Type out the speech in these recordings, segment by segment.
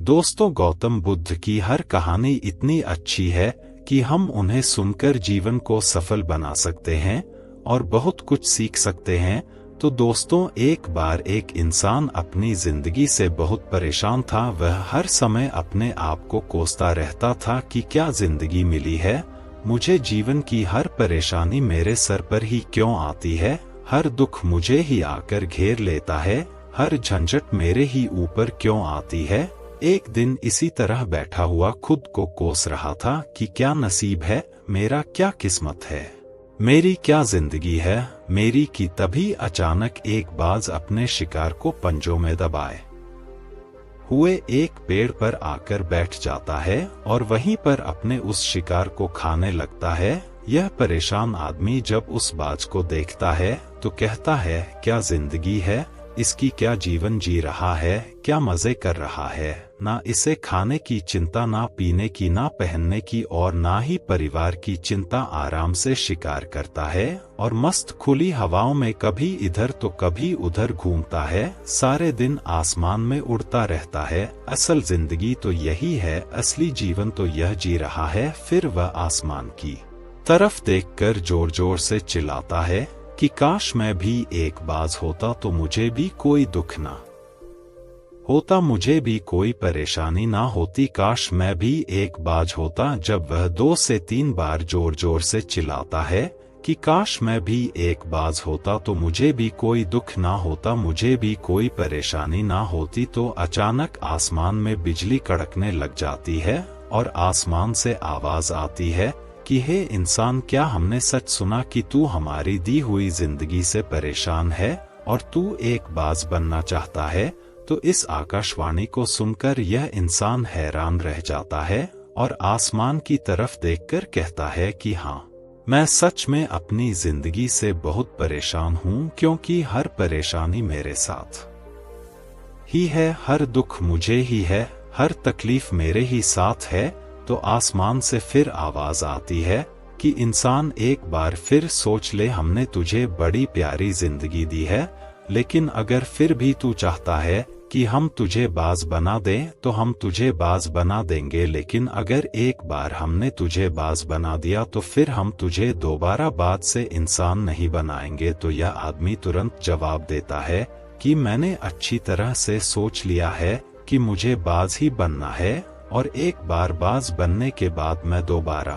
दोस्तों, गौतम बुद्ध की हर कहानी इतनी अच्छी है कि हम उन्हें सुनकर जीवन को सफल बना सकते हैं और बहुत कुछ सीख सकते हैं। तो दोस्तों, एक बार एक इंसान अपनी जिंदगी से बहुत परेशान था। वह हर समय अपने आप को कोसता रहता था कि क्या जिंदगी मिली है, मुझे जीवन की हर परेशानी मेरे सर पर ही क्यों आती है, हर दुख मुझे ही आकर घेर लेता है, हर झंझट मेरे ही ऊपर क्यों आती है। एक दिन इसी तरह बैठा हुआ खुद को कोस रहा था कि क्या नसीब है, मेरा क्या किस्मत है, मेरी क्या जिंदगी है मेरी कि तभी अचानक एक बाज अपने शिकार को पंजों में दबाए हुए एक पेड़ पर आकर बैठ जाता है और वहीं पर अपने उस शिकार को खाने लगता है। यह परेशान आदमी जब उस बाज को देखता है तो कहता है, क्या जिंदगी है, इसकी क्या जीवन जी रहा है, क्या मजे कर रहा है, ना इसे खाने की चिंता, ना पीने की, ना पहनने की और ना ही परिवार की चिंता। आराम से शिकार करता है और मस्त खुली हवाओं में कभी इधर तो कभी उधर घूमता है, सारे दिन आसमान में उड़ता रहता है। असल जिंदगी तो यही है, असली जीवन तो यह जी रहा है। फिर वह आसमान की तरफ देखकर जोर जोर से चिल्लाता है कि काश मैं भी एक बाज होता तो मुझे भी कोई दुख ना होता, मुझे भी कोई परेशानी ना होती, काश मैं भी एक बाज होता। जब वह 2 से 3 बार जोर जोर से चिल्लाता है कि काश मैं भी एक बाज होता तो मुझे भी कोई दुख ना होता, मुझे भी कोई परेशानी ना होती, तो अचानक आसमान में बिजली कड़कने लग जाती है और आसमान से आवाज आती है कि हे इंसान, क्या हमने सच सुना कि तू हमारी दी हुई जिंदगी से परेशान है और तू एक बाज बनना चाहता है। तो इस आकाशवाणी को सुनकर यह इंसान हैरान रह जाता है और आसमान की तरफ देखकर कहता है कि हाँ, मैं सच में अपनी जिंदगी से बहुत परेशान हूँ, क्योंकि हर परेशानी मेरे साथ ही है, हर दुख मुझे ही है, हर तकलीफ मेरे ही साथ है। तो आसमान से फिर आवाज आती है कि इंसान, एक बार फिर सोच ले, हमने तुझे बड़ी प्यारी जिंदगी दी है, लेकिन अगर फिर भी तू चाहता है कि हम तुझे बाज बना दें तो हम तुझे बाज बना देंगे, लेकिन अगर एक बार हमने तुझे बाज बना दिया तो फिर हम तुझे दोबारा बाज से इंसान नहीं बनाएंगे। तो यह आदमी तुरंत जवाब देता है कि मैंने अच्छी तरह से सोच लिया है कि मुझे बाज ही बनना है और एक बार बाज बनने के बाद मैं दोबारा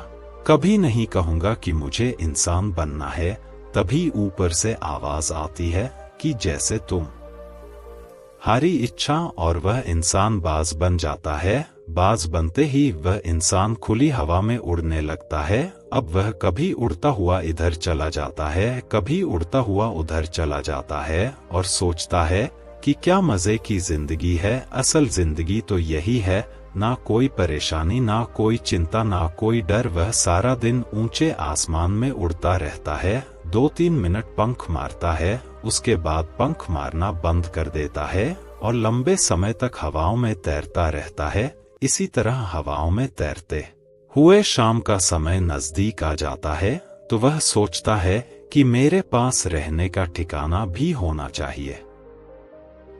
कभी नहीं कहूँगा कि मुझे इंसान बनना है। तभी ऊपर से आवाज आती है कि जैसे तुम हारी इच्छा, और वह इंसान बाज बन जाता है। बाज बनते ही वह इंसान खुली हवा में उड़ने लगता है। अब वह कभी उड़ता हुआ इधर चला जाता है, कभी उड़ता हुआ उधर चला जाता है और सोचता है कि क्या मजे की जिंदगी है, असल जिंदगी तो यही है, ना कोई परेशानी, ना कोई चिंता, ना कोई डर। वह सारा दिन ऊंचे आसमान में उड़ता रहता है, 2-3 मिनट पंख मारता है, उसके बाद पंख मारना बंद कर देता है और लंबे समय तक हवाओं में तैरता रहता है। इसी तरह हवाओं में तैरते हुए शाम का समय नजदीक आ जाता है तो वह सोचता है कि मेरे पास रहने का ठिकाना भी होना चाहिए,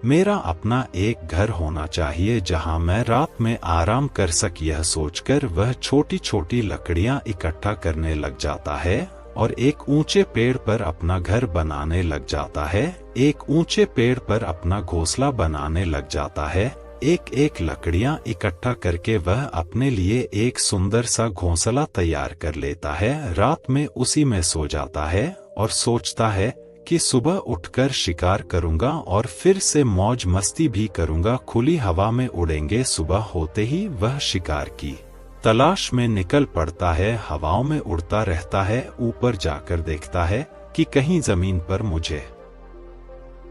मेरा अपना एक घर होना चाहिए जहां मैं रात में आराम कर सक। यह सोचकर वह छोटी छोटी लकड़ियां इकट्ठा करने लग जाता है और एक ऊंचे पेड़ पर अपना घर बनाने लग जाता है, एक ऊंचे पेड़ पर अपना घोंसला बनाने लग जाता है। एक एक लकड़ियां इकट्ठा करके वह अपने लिए एक सुंदर सा घोंसला तैयार कर लेता है। रात में उसी में सो जाता है और सोचता है कि सुबह उठकर शिकार करूंगा और फिर से मौज मस्ती भी करूंगा, खुली हवा में उड़ेंगे। सुबह होते ही वह शिकार की तलाश में निकल पड़ता है, हवाओं में उड़ता रहता है। ऊपर जाकर देखता है कि कहीं जमीन पर मुझे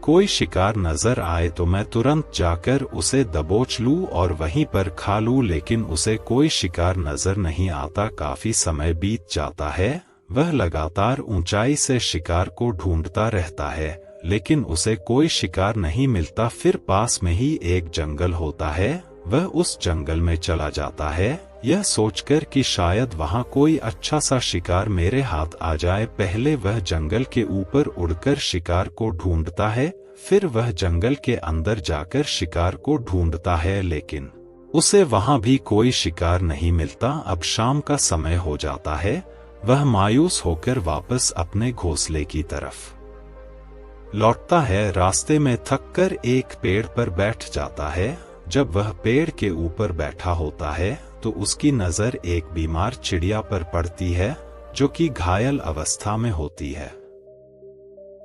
कोई शिकार नजर आए तो मैं तुरंत जाकर उसे दबोच लूं और वहीं पर खा लूं, लेकिन उसे कोई शिकार नजर नहीं आता। काफी समय बीत जाता है, वह लगातार ऊंचाई से शिकार को ढूंढता रहता है, लेकिन उसे कोई शिकार नहीं मिलता। फिर पास में ही एक जंगल होता है, वह उस जंगल में चला जाता है, यह सोचकर कि शायद वहां कोई अच्छा सा शिकार मेरे हाथ आ जाए। पहले वह जंगल के ऊपर उड़कर शिकार को ढूंढता है, फिर वह जंगल के अंदर जाकर शिकार को ढूंढता है, लेकिन उसे वहां भी कोई शिकार नहीं मिलता। अब शाम का समय हो जाता है। वह मायूस होकर वापस अपने घोंसले की तरफ लौटता है। रास्ते में थककर एक पेड़ पर बैठ जाता है। जब वह पेड़ के ऊपर बैठा होता है तो उसकी नजर एक बीमार चिड़िया पर पड़ती है जो कि घायल अवस्था में होती है।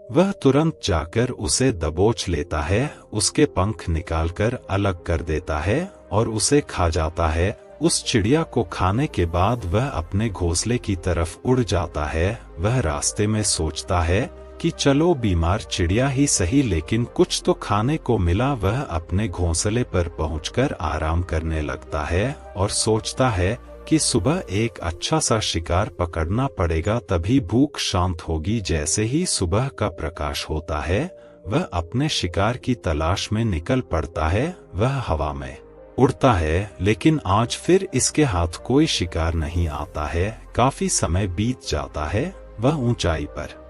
वह तुरंत जाकर उसे दबोच लेता है, उसके पंख निकालकर अलग कर देता है और उसे खा जाता है। उस चिड़िया को खाने के बाद वह अपने घोंसले की तरफ उड़ जाता है। वह रास्ते में सोचता है कि चलो बीमार चिड़िया ही सही, लेकिन कुछ तो खाने को मिला। वह अपने घोंसले पर पहुंचकर आराम करने लगता है और सोचता है कि सुबह एक अच्छा सा शिकार पकड़ना पड़ेगा, तभी भूख शांत होगी। जैसे ही सुबह का प्रकाश होता है वह अपने शिकार की तलाश में निकल पड़ता है। वह हवा में उड़ता है, लेकिन आज फिर इसके हाथ कोई शिकार नहीं आता है। काफी समय बीत जाता है। वह ऊंचाई पर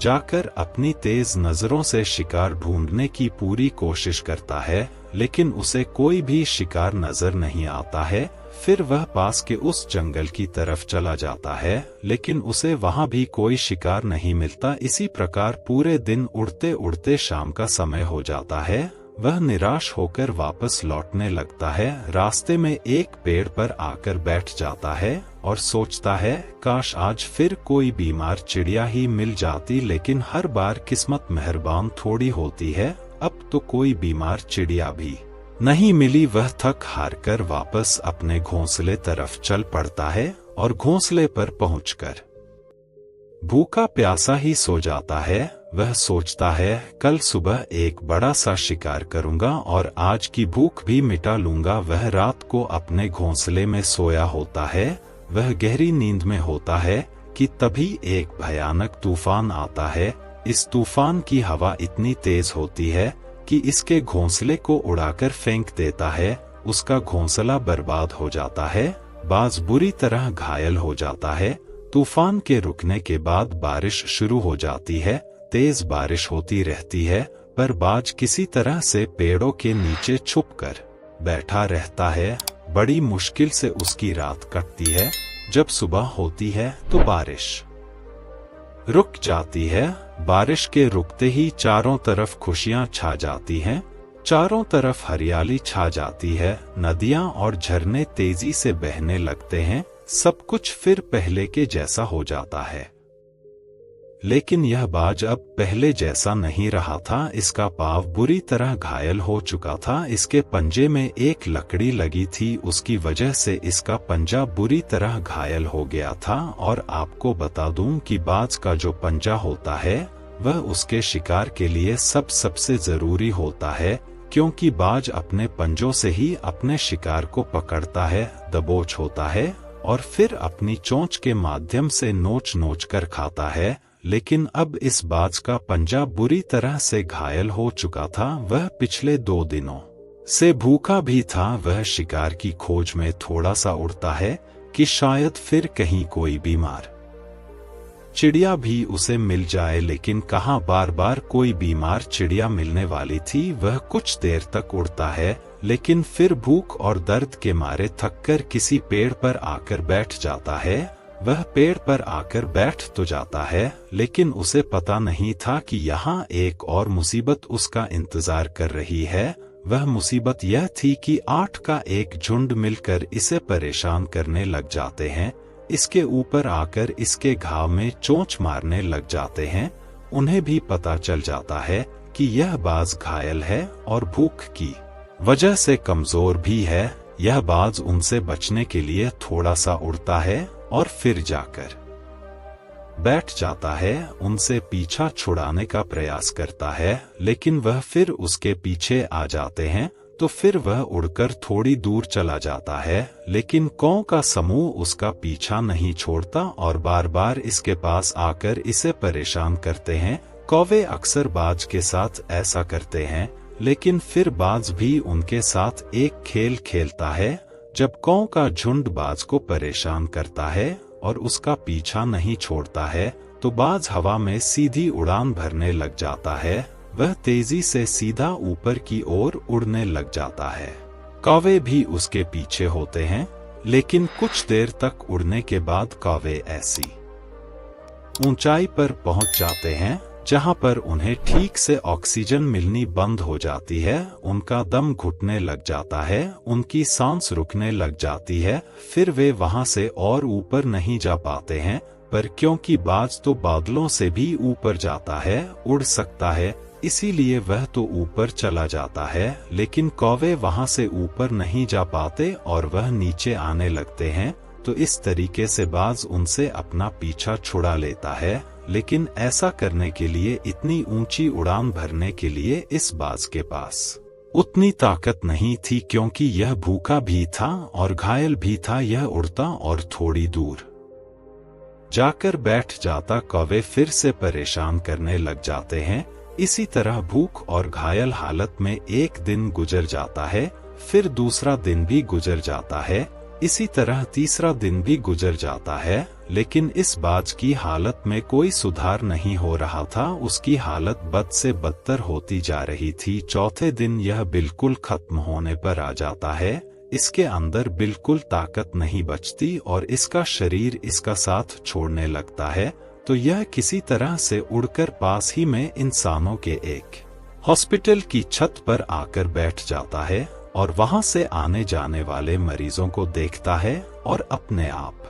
जाकर अपनी तेज नजरों से शिकार ढूंढने की पूरी कोशिश करता है, लेकिन उसे कोई भी शिकार नजर नहीं आता है। फिर वह पास के उस जंगल की तरफ चला जाता है, लेकिन उसे वहां भी कोई शिकार नहीं मिलता। इसी प्रकार पूरे दिन उड़ते उड़ते शाम का समय हो जाता है। वह निराश होकर वापस लौटने लगता है। रास्ते में एक पेड़ पर आकर बैठ जाता है और सोचता है काश आज फिर कोई बीमार चिड़िया ही मिल जाती, लेकिन हर बार किस्मत मेहरबान थोड़ी होती है। अब तो कोई बीमार चिड़िया भी नहीं मिली। वह थक हार कर वापस अपने घोंसले तरफ चल पड़ता है और घोंसले पर पहुंचकर भूखा प्यासा ही सो जाता है। वह सोचता है कल सुबह एक बड़ा सा शिकार करूंगा और आज की भूख भी मिटा लूंगा। वह रात को अपने घोंसले में सोया होता है। वह गहरी नींद में होता है कि तभी एक भयानक तूफान आता है। इस तूफान की हवा इतनी तेज होती है कि इसके घोंसले को उड़ाकर फेंक देता है। उसका घोंसला बर्बाद हो जाता है। बाज बुरी तरह घायल हो जाता है। तूफान के रुकने के बाद बारिश शुरू हो जाती है। तेज बारिश होती रहती है, पर बाज किसी तरह से पेड़ों के नीचे छुपकर बैठा रहता है। बड़ी मुश्किल से उसकी रात कटती है। जब सुबह होती है तो बारिश रुक जाती है। बारिश के रुकते ही चारों तरफ खुशियां छा जाती हैं। चारों तरफ हरियाली छा जाती है। नदियां और झरने तेजी से बहने लगते हैं। सब कुछ फिर पहले के जैसा हो जाता है। लेकिन यह बाज अब पहले जैसा नहीं रहा था। इसका पाँव बुरी तरह घायल हो चुका था। इसके पंजे में एक लकड़ी लगी थी, उसकी वजह से इसका पंजा बुरी तरह घायल हो गया था। और आपको बता दूं कि बाज का जो पंजा होता है वह उसके शिकार के लिए सबसे जरूरी होता है, क्योंकि बाज अपने पंजों से ही अपने शिकार को पकड़ता है, दबोच होता है और फिर अपनी चोंच के माध्यम से नोच नोच कर खाता है। लेकिन अब इस बाज का पंजा बुरी तरह से घायल हो चुका था। वह पिछले 2 दिनों से भूखा भी था। वह शिकार की खोज में थोड़ा सा उड़ता है कि शायद फिर कहीं कोई बीमार चिड़िया भी उसे मिल जाए, लेकिन कहाँ बार बार कोई बीमार चिड़िया मिलने वाली थी। वह कुछ देर तक उड़ता है, लेकिन फिर भूख और दर्द के मारे थककर किसी पेड़ पर आकर बैठ जाता है। वह पेड़ पर आकर बैठ तो जाता है, लेकिन उसे पता नहीं था कि यहाँ एक और मुसीबत उसका इंतजार कर रही है। वह मुसीबत यह थी कि 8 का एक झुंड मिलकर इसे परेशान करने लग जाते हैं। इसके ऊपर आकर इसके घाव में चोंच मारने लग जाते हैं। उन्हें भी पता चल जाता है कि यह बाज घायल है और भूख की वजह से कमजोर भी है। यह बाज उनसे बचने के लिए थोड़ा सा उड़ता है और फिर जाकर बैठ जाता है। उनसे पीछा छुड़ाने का प्रयास करता है, लेकिन वह फिर उसके पीछे आ जाते हैं। तो फिर वह उड़कर थोड़ी दूर चला जाता है, लेकिन कौओं का समूह उसका पीछा नहीं छोड़ता और बार बार इसके पास आकर इसे परेशान करते हैं। कौवे अक्सर बाज के साथ ऐसा करते हैं, लेकिन फिर बाज भी उनके साथ एक खेल खेलता है। जब कौओं का झुंड बाज को परेशान करता है और उसका पीछा नहीं छोड़ता है, तो बाज हवा में सीधी उड़ान भरने लग जाता है। वह तेजी से सीधा ऊपर की ओर उड़ने लग जाता है। कौवे भी उसके पीछे होते हैं, लेकिन कुछ देर तक उड़ने के बाद कौवे ऐसी ऊंचाई पर पहुंच जाते हैं जहां पर उन्हें ठीक से ऑक्सीजन मिलनी बंद हो जाती है, उनका दम घुटने लग जाता है, उनकी सांस रुकने लग जाती है, फिर वे वहां से और ऊपर नहीं जा पाते हैं। पर क्योंकि बाज तो बादलों से भी ऊपर जाता है, उड़ सकता है, इसीलिए वह तो ऊपर चला जाता है, लेकिन कौवे वहां से ऊपर नहीं जा पाते और वह नीचे आने लगते हैं। तो इस तरीके से बाज उनसे अपना पीछा छुड़ा लेता है, लेकिन ऐसा करने के लिए, इतनी ऊंची उड़ान भरने के लिए इस बाज के पास उतनी ताकत नहीं थी, क्योंकि यह भूखा भी था और घायल भी था। यह उड़ता और थोड़ी दूर जाकर बैठ जाता। कौवे फिर से परेशान करने लग जाते हैं। इसी तरह भूख और घायल हालत में एक दिन गुजर जाता है, फिर दूसरा दिन भी गुजर जाता है, इसी तरह तीसरा दिन भी गुजर जाता है, लेकिन इस बाज की हालत में कोई सुधार नहीं हो रहा था। उसकी हालत बद से बदतर होती जा रही थी। चौथे दिन यह बिल्कुल खत्म होने पर आ जाता है, इसके अंदर बिल्कुल ताकत नहीं बचती और इसका शरीर इसका साथ छोड़ने लगता है। तो यह किसी तरह से उड़कर पास ही में इंसानों के एक हॉस्पिटल की छत पर आकर बैठ जाता है और वहां से आने जाने वाले मरीजों को देखता है और अपने आप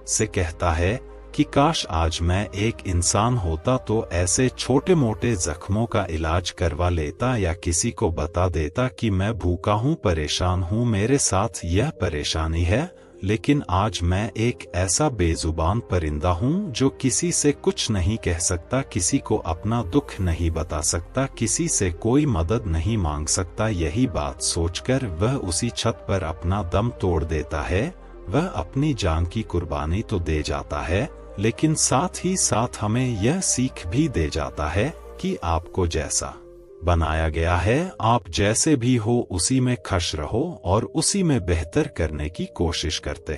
से कहता है कि काश आज मैं एक इंसान होता तो ऐसे छोटे मोटे जख्मों का इलाज करवा लेता, या किसी को बता देता कि मैं भूखा हूँ, परेशान हूँ, मेरे साथ यह परेशानी है। लेकिन आज मैं एक ऐसा बेजुबान परिंदा हूँ जो किसी से कुछ नहीं कह सकता, किसी को अपना दुख नहीं बता सकता, किसी से कोई मदद नहीं मांग सकता। यही बात सोचकर वह उसी छत पर अपना दम तोड़ देता है। वह अपनी जान की कुर्बानी तो दे जाता है, लेकिन साथ ही साथ हमें यह सीख भी दे जाता है कि आपको जैसा बनाया गया है, आप जैसे भी हो उसी में खुश रहो और उसी में बेहतर करने की कोशिश करते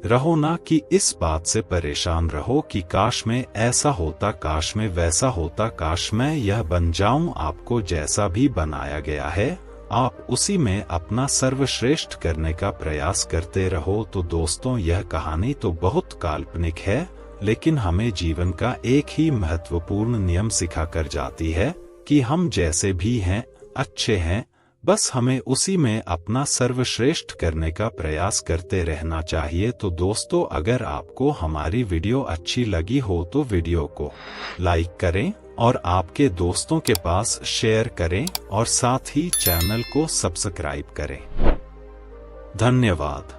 रहो, ना कि इस बात से परेशान रहो कि काश में ऐसा होता, काश में वैसा होता, काश मैं यह बन जाऊं। आपको जैसा भी बनाया गया है, आप उसी में अपना सर्वश्रेष्ठ करने का प्रयास करते रहो। तो दोस्तों, यह कहानी तो बहुत काल्पनिक है, लेकिन हमें जीवन का एक ही महत्वपूर्ण नियम सिखा कर जाती है कि हम जैसे भी हैं अच्छे हैं, बस हमें उसी में अपना सर्वश्रेष्ठ करने का प्रयास करते रहना चाहिए। तो दोस्तों, अगर आपको हमारी वीडियो अच्छी लगी हो तो वीडियो को लाइक करें और आपके दोस्तों के पास शेयर करें और साथ ही चैनल को सब्सक्राइब करें। धन्यवाद।